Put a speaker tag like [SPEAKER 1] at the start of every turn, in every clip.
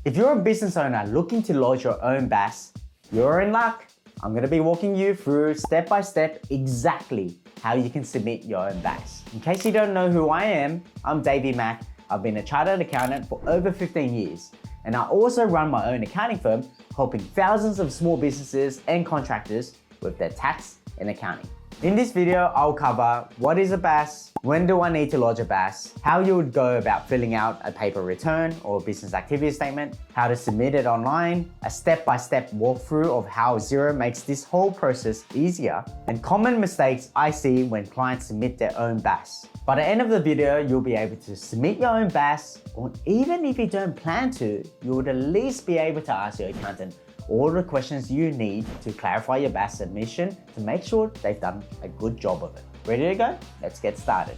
[SPEAKER 1] If you're a business owner looking to lodge your own BAS, you're in luck. I'm going to be walking you through step by step exactly how you can submit your own BAS. In case you don't know who I am, I'm Davie Mack. I've been a chartered accountant for over 15 years, and I also run my own accounting firm, helping thousands of small businesses and contractors with their tax and accounting. In this video, I'll cover what is a BAS, when do I need to lodge a BAS, how you would go about filling out a paper return or business activity statement, how to submit it online, a step-by-step walkthrough of how Xero makes this whole process easier, and common mistakes I see when clients submit their own BAS. By the end of the video, you'll be able to submit your own BAS, or even if you don't plan to, you would at least be able to ask your accountant all the questions you need to clarify your BAS submission to make sure they've done a good job of it. Ready to go? Let's get started.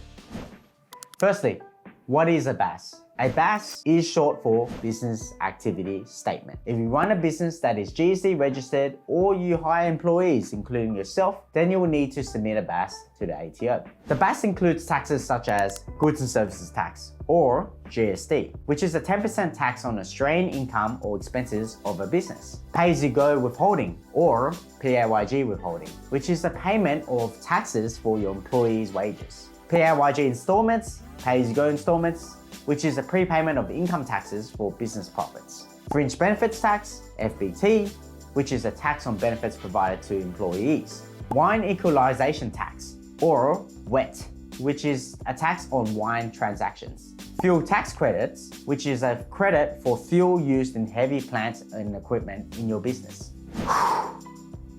[SPEAKER 1] Firstly, what is a BAS? A BAS is short for Business Activity Statement. If you run a business that is GST registered or you hire employees, including yourself, then you will need to submit a BAS to the ATO. The BAS includes taxes such as Goods and Services Tax, or GST, which is a 10% tax on Australian income or expenses of a business. Pay-as-you-go withholding, or PAYG withholding, which is a payment of taxes for your employees' wages. PAYG installments, pay-as-you-go installments, which is a prepayment of income taxes for business profits. Fringe benefits tax, FBT, which is a tax on benefits provided to employees. Wine equalization tax, or WET, which is a tax on wine transactions. Fuel tax credits, which is a credit for fuel used in heavy plant and equipment in your business.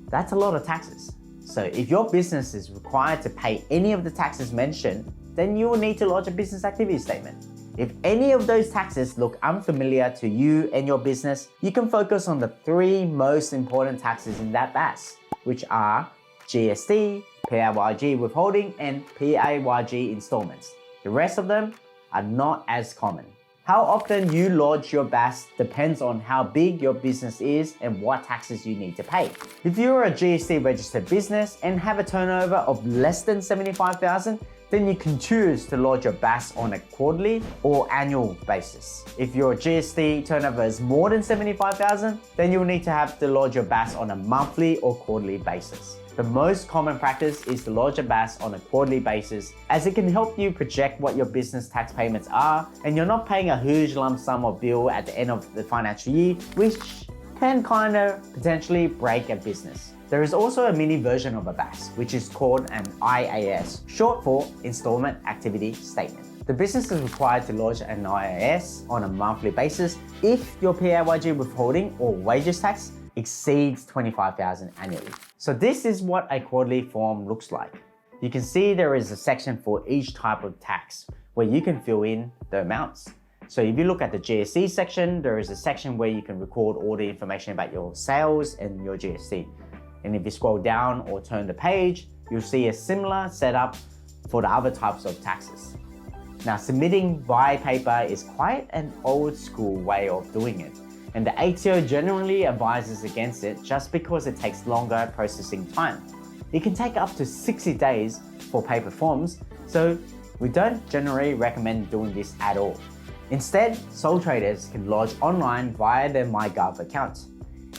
[SPEAKER 1] That's a lot of taxes. So if your business is required to pay any of the taxes mentioned, then you will need to lodge a business activity statement. If any of those taxes look unfamiliar to you and your business, you can focus on the three most important taxes in that BAS, which are GST, PAYG withholding, and PAYG installments. The rest of them are not as common. How often you lodge your BAS depends on how big your business is and what taxes you need to pay. If you're a GST registered business and have a turnover of less than $75,000, then you can choose to lodge your BAS on a quarterly or annual basis. If your GST turnover is more than $75,000, then you'll need to have to lodge your BAS on a monthly or quarterly basis. The most common practice is to lodge a BAS on a quarterly basis, as it can help you project what your business tax payments are, and you're not paying a huge lump sum of bill at the end of the financial year, which can potentially break a business. There is also a mini version of a BAS, which is called an IAS, short for Installment Activity Statement. The business is required to lodge an IAS on a monthly basis if your PAYG withholding or wages tax exceeds $25,000 annually. So this is what a quarterly form looks like. You can see there is a section for each type of tax where you can fill in the amounts. So if you look at the GST section, there is a section where you can record all the information about your sales and your GST. And if you scroll down or turn the page, you'll see a similar setup for the other types of taxes. Now, submitting via paper is quite an old school way of doing it, and the ATO generally advises against it just because it takes longer processing time. It can take up to 60 days for paper forms, so we don't generally recommend doing this at all. Instead, sole traders can lodge online via their MyGov account,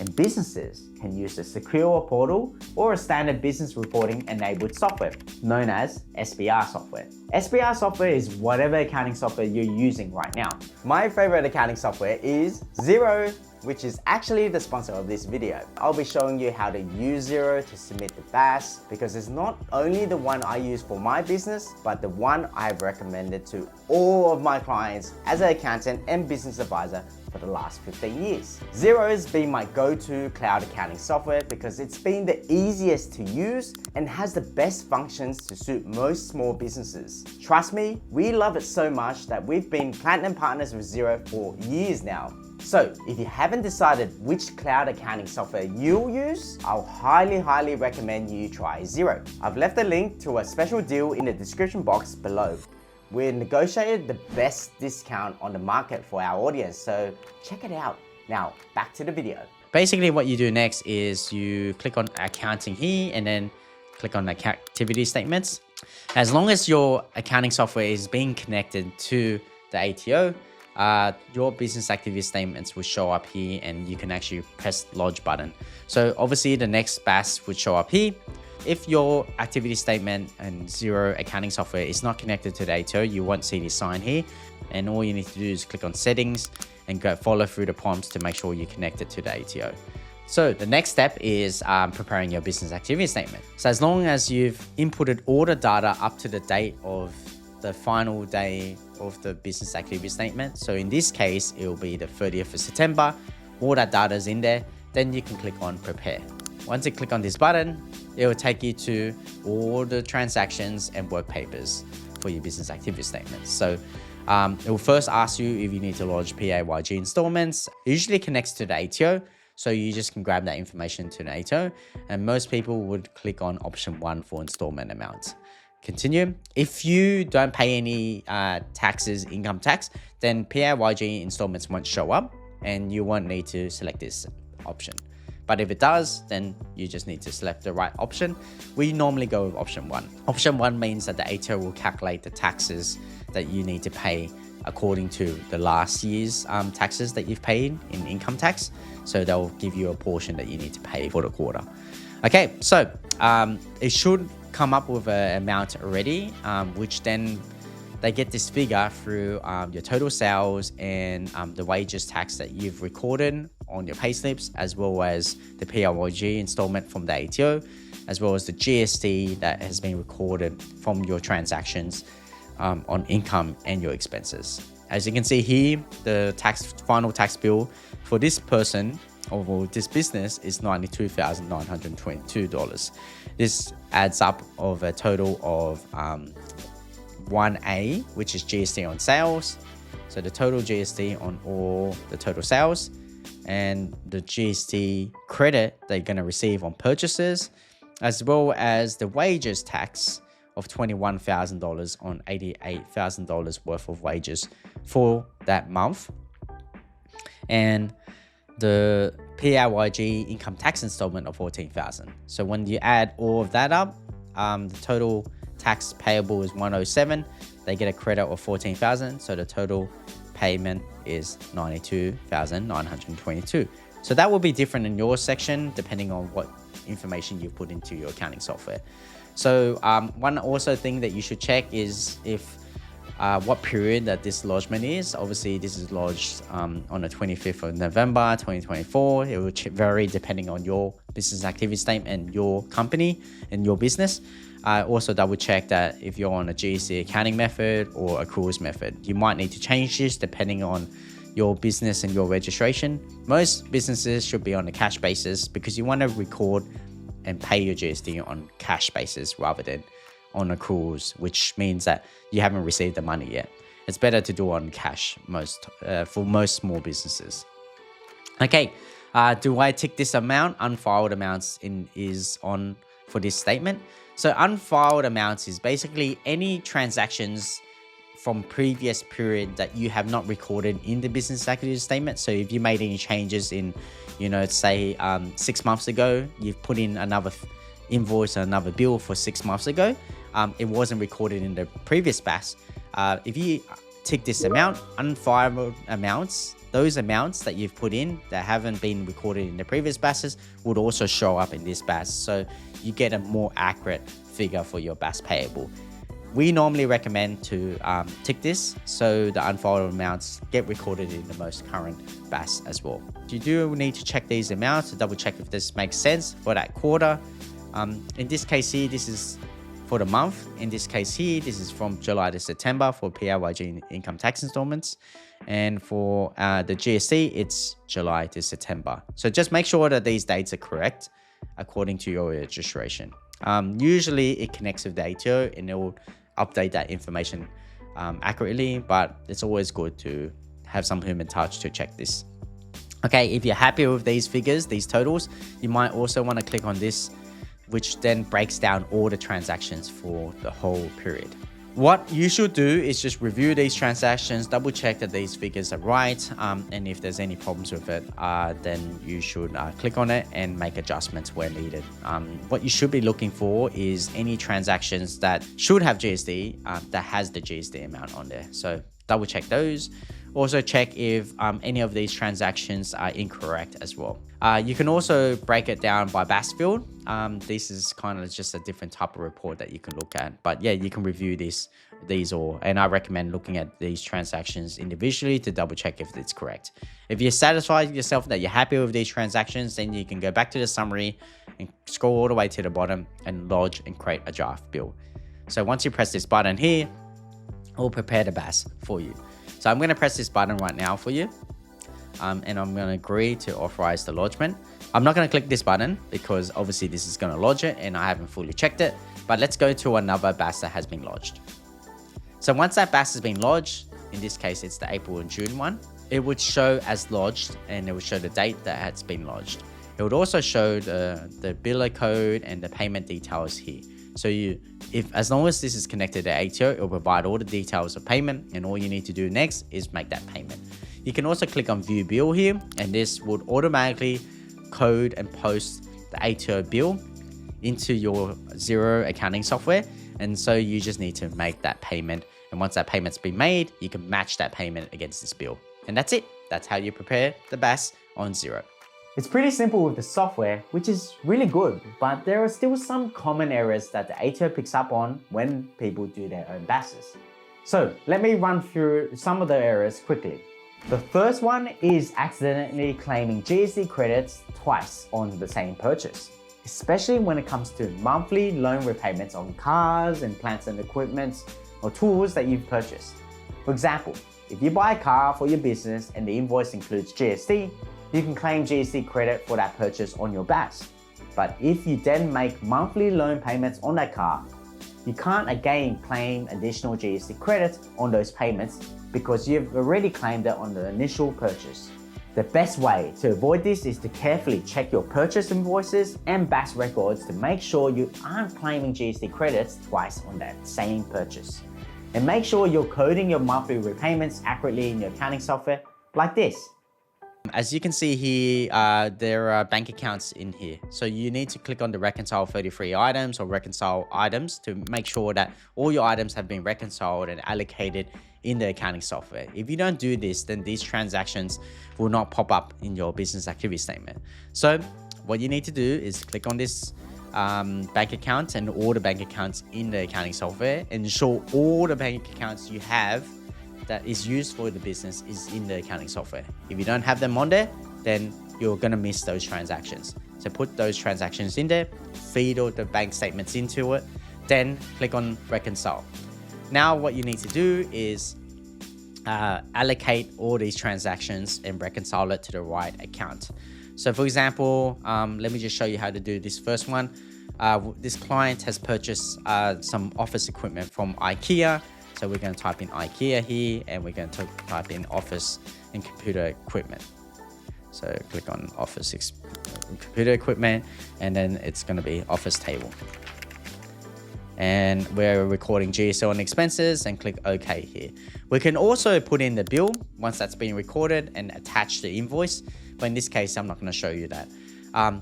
[SPEAKER 1] and businesses can use a secure portal or a standard business reporting enabled software known as SBR software. SBR software is whatever accounting software you're using right now. My favorite accounting software is Xero, which is actually the sponsor of this video. I'll be showing you how to use Xero to submit the BAS, because it's not only the one I use for my business, but the one I've recommended to all of my clients as an accountant and business advisor for the last 15 years. Xero has been my go-to cloud accounting software because it's been the easiest to use and has the best functions to suit most small businesses. Trust me, we love it so much that we've been platinum partners with Xero for years now. So if you haven't decided which cloud accounting software you'll use, I'll highly recommend you try Xero. I've left a link to a special deal in the description box below. We negotiated the best discount on the market for our audience, so check it out. Now, back to the video. Basically, what you do next is you click on accounting here and then click on activity statements. As long as your accounting software is being connected to the ATO, your business activity statements will show up here, and you can actually press lodge button. So obviously the next BAS would show up here. If your activity statement and Xero accounting software is not connected to the ATO, you won't see this sign here. And all you need to do is click on settings and go follow through the prompts to make sure you connect it to the ATO. So the next step is preparing your business activity statement. So as long as you've inputted all the data up to the date of the final day of the business activity statement. So in this case, it will be the 30th of September. All that data is in there. Then you can click on prepare. Once you click on this button, it will take you to all the transactions and work papers for your business activity statements. So it will first ask you if you need to lodge PAYG installments. It usually connects to the ATO, so you just can grab that information to the ATO, and most people would click on option 1 for installment amounts. Continue. If you don't pay any taxes, income tax, then PAYG installments won't show up, and you won't need to select this option. But if it does, then you just need to select the right option. We normally go with option 1. Option 1 means that the ATO will calculate the taxes that you need to pay according to the last year's taxes that you've paid in income tax. So they'll give you a portion that you need to pay for the quarter. Okay, so it should come up with an amount already, which then they get this figure through your total sales and the wages tax that you've recorded on your payslips, as well as the PAYG installment from the ATO, as well as the GST that has been recorded from your transactions on income and your expenses. As you can see here, the final tax bill for this person or for this business is $92,922. This adds up of a total of 1A, which is GST on sales. So the total GST on all the total sales, and the GST credit they're going to receive on purchases, as well as the wages tax of $21,000 on $88,000 worth of wages for that month, and the PAYG income tax installment of $14,000. So when you add all of that up, the total tax payable is $107,000. They get a credit of $14,000, so the total payment is $92,922. So that will be different in your section depending on what information you put into your accounting software. So one also thing that you should check is if what period that this lodgement is. Obviously, this is lodged on the 25th of November 2024. It will vary depending on your business activity statement and your company and your business. Also double check that if you're on a GST accounting method or accruals method. You might need to change this depending on your business and your registration. Most businesses should be on a cash basis because you want to record and pay your GST on cash basis rather than on accruals, which means that you haven't received the money yet. It's better to do on cash for most small businesses. Okay, do I tick this amount? Unfiled amounts is on for this statement. So unfiled amounts is basically any transactions from previous period that you have not recorded in the business activity statement. So if you made any changes in, say 6 months ago, you've put in another invoice or another bill for 6 months ago, it wasn't recorded in the previous BAS. If you tick this amount, unfiled amounts, those amounts that you've put in that haven't been recorded in the previous BASs would also show up in this BAS. So you get a more accurate figure for your BAS payable. We normally recommend to tick this so the unfiled amounts get recorded in the most current BAS as well. You do need to check these amounts to double check if this makes sense for that quarter. In this case here, this is for the month. In this case here, this is from July to September for PAYG income tax installments. And for the GST, it's July to September. So just make sure that these dates are correct according to your registration. Usually it connects with the ATO and it will update that information accurately, but it's always good to have some human touch to check this. Okay, if you're happy with these figures, these totals, you might also want to click on this, which then breaks down all the transactions for the whole period. What you should do is just review these transactions, double check that these figures are right, and if there's any problems with it, then you should click on it and make adjustments where needed. What you should be looking for is any transactions that should have GST that has the GST amount on there. So double check those. Also check if any of these transactions are incorrect as well. You can also break it down by BAS field. This is kind of just a different type of report that you can look at. But yeah, you can review these all. And I recommend looking at these transactions individually to double check if it's correct. If you're satisfied with yourself that you're happy with these transactions, then you can go back to the summary and scroll all the way to the bottom and lodge and create a draft bill. So once you press this button here, it will prepare the BAS for you. So I'm going to press this button right now for you. And I'm going to agree to authorize the lodgement. I'm not going to click this button because obviously this is going to lodge it and I haven't fully checked it. But let's go to another BAS that has been lodged. So once that BAS has been lodged, in this case it's the April and June one, it would show as lodged and it would show the date that has been lodged. It would also show the biller code and the payment details here. So as long as this is connected to ATO, it will provide all the details of payment, and all you need to do next is make that payment. You can also click on view bill here, and this would automatically code and post the ATO bill into your Xero accounting software. And so you just need to make that payment. And once that payment's been made, you can match that payment against this bill. And that's it. That's how you prepare the BAS on Xero. It's pretty simple with the software, which is really good, but there are still some common errors that the ATO picks up on when people do their own BASs. So let me run through some of the errors quickly. The first one is accidentally claiming GST credits twice on the same purchase, especially when it comes to monthly loan repayments on cars and plants and equipment or tools that you've purchased. For example, if you buy a car for your business and the invoice includes GST, you can claim GST credit for that purchase on your BAS. But if you then make monthly loan payments on that car, you can't again claim additional GST credit on those payments because you've already claimed it on the initial purchase. The best way to avoid this is to carefully check your purchase invoices and BAS records to make sure you aren't claiming GST credits twice on that same purchase. And make sure you're coding your monthly repayments accurately in your accounting software like this. As you can see here, there are bank accounts in here. So you need to click on the reconcile 33 items or reconcile items to make sure that all your items have been reconciled and allocated in the accounting software. If you don't do this, then these transactions will not pop up in your business activity statement. So what you need to do is click on this bank account and all the bank accounts in the accounting software and ensure all the bank accounts you have that is used for the business is in the accounting software. If you don't have them on there, then you're gonna miss those transactions. So put those transactions in there, feed all the bank statements into it, then click on reconcile. Now what you need to do is allocate all these transactions and reconcile it to the right account. So for example, let me just show you how to do this first one. This client has purchased some office equipment from IKEA. So we're going to type in IKEA here and we're going to type in office and computer equipment. So click on office computer equipment and then it's going to be office table. And we're recording GSO and expenses and click OK here. We can also put in the bill once that's been recorded and attach the invoice. But in this case, I'm not going to show you that.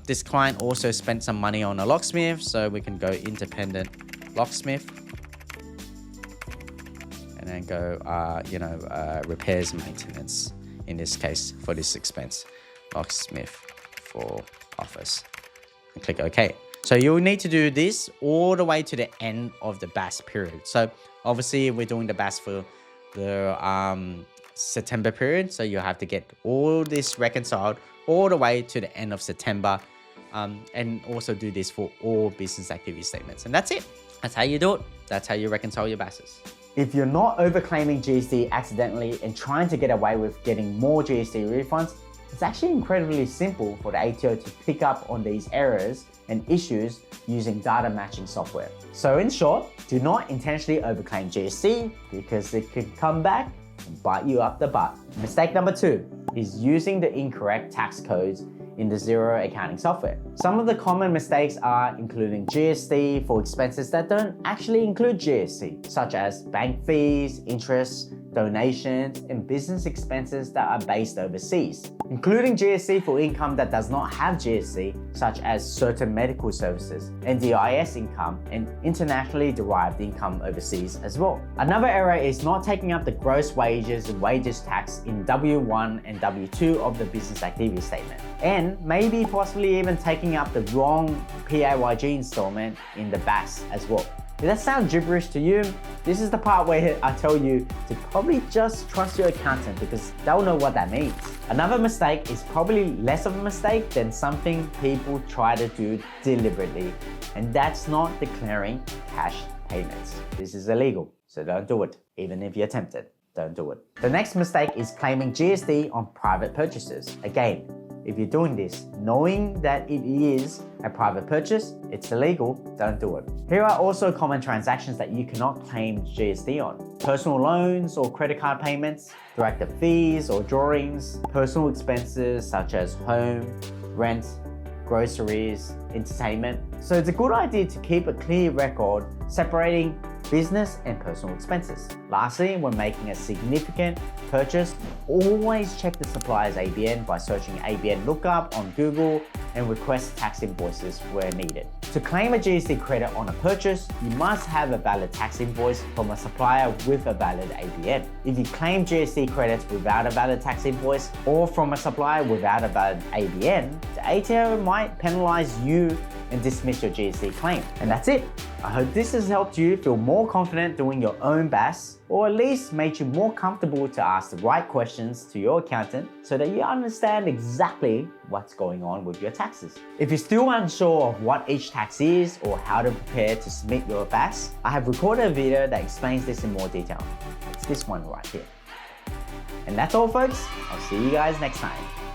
[SPEAKER 1] This client also spent some money on a locksmith. So we can go independent locksmith. And then go, repairs and maintenance, in this case, for this expense, locksmith for office, and click OK. So you'll need to do this all the way to the end of the BAS period. So obviously we're doing the BAS for the September period. So you have to get all this reconciled all the way to the end of September, and also do this for all business activity statements. And that's it. That's how you do it. That's how you reconcile your BASs. If you're not overclaiming GST accidentally and trying to get away with getting more GST refunds, it's actually incredibly simple for the ATO to pick up on these errors and issues using data matching software. So in short, do not intentionally overclaim GST because it can come back and bite you up the butt. Mistake number 2 is using the incorrect tax codes in the Xero accounting software. Some of the common mistakes are including GST for expenses that don't actually include GST, such as bank fees, interest donations, and business expenses that are based overseas, including GST for income that does not have GST, such as certain medical services, NDIS income, and internationally derived income overseas as well. Another error is not taking up the gross wages and wages tax in W1 and W2 of the business activity statement, and maybe possibly even taking up the wrong PAYG installment in the BAS as well. If that sounds gibberish to you, this is the part where I tell you to probably just trust your accountant because they'll know what that means. Another mistake is probably less of a mistake than something people try to do deliberately, and that's not declaring cash payments. This is illegal, so don't do it. Even if you're tempted, don't do it. The next mistake is claiming GST on private purchases. Again, if you're doing this, knowing that it is a private purchase, it's illegal, don't do it. Here are also common transactions that you cannot claim GST on. Personal loans or credit card payments, director fees or drawings, personal expenses such as home, rent, groceries, entertainment. So it's a good idea to keep a clear record separating business and personal expenses. Lastly, when making a significant purchase, always check the supplier's ABN by searching ABN lookup on Google and request tax invoices where needed. To claim a GST credit on a purchase, you must have a valid tax invoice from a supplier with a valid ABN. If you claim GST credits without a valid tax invoice or from a supplier without a valid ABN, the ATO might penalize you and dismiss your GST claim. And that's it. I hope this has helped you feel more confident doing your own BAS, or at least made you more comfortable to ask the right questions to your accountant so that you understand exactly what's going on with your taxes. If you're still unsure of what each tax is or how to prepare to submit your BAS, I have recorded a video that explains this in more detail. It's this one right here. And that's all, folks. I'll see you guys next time.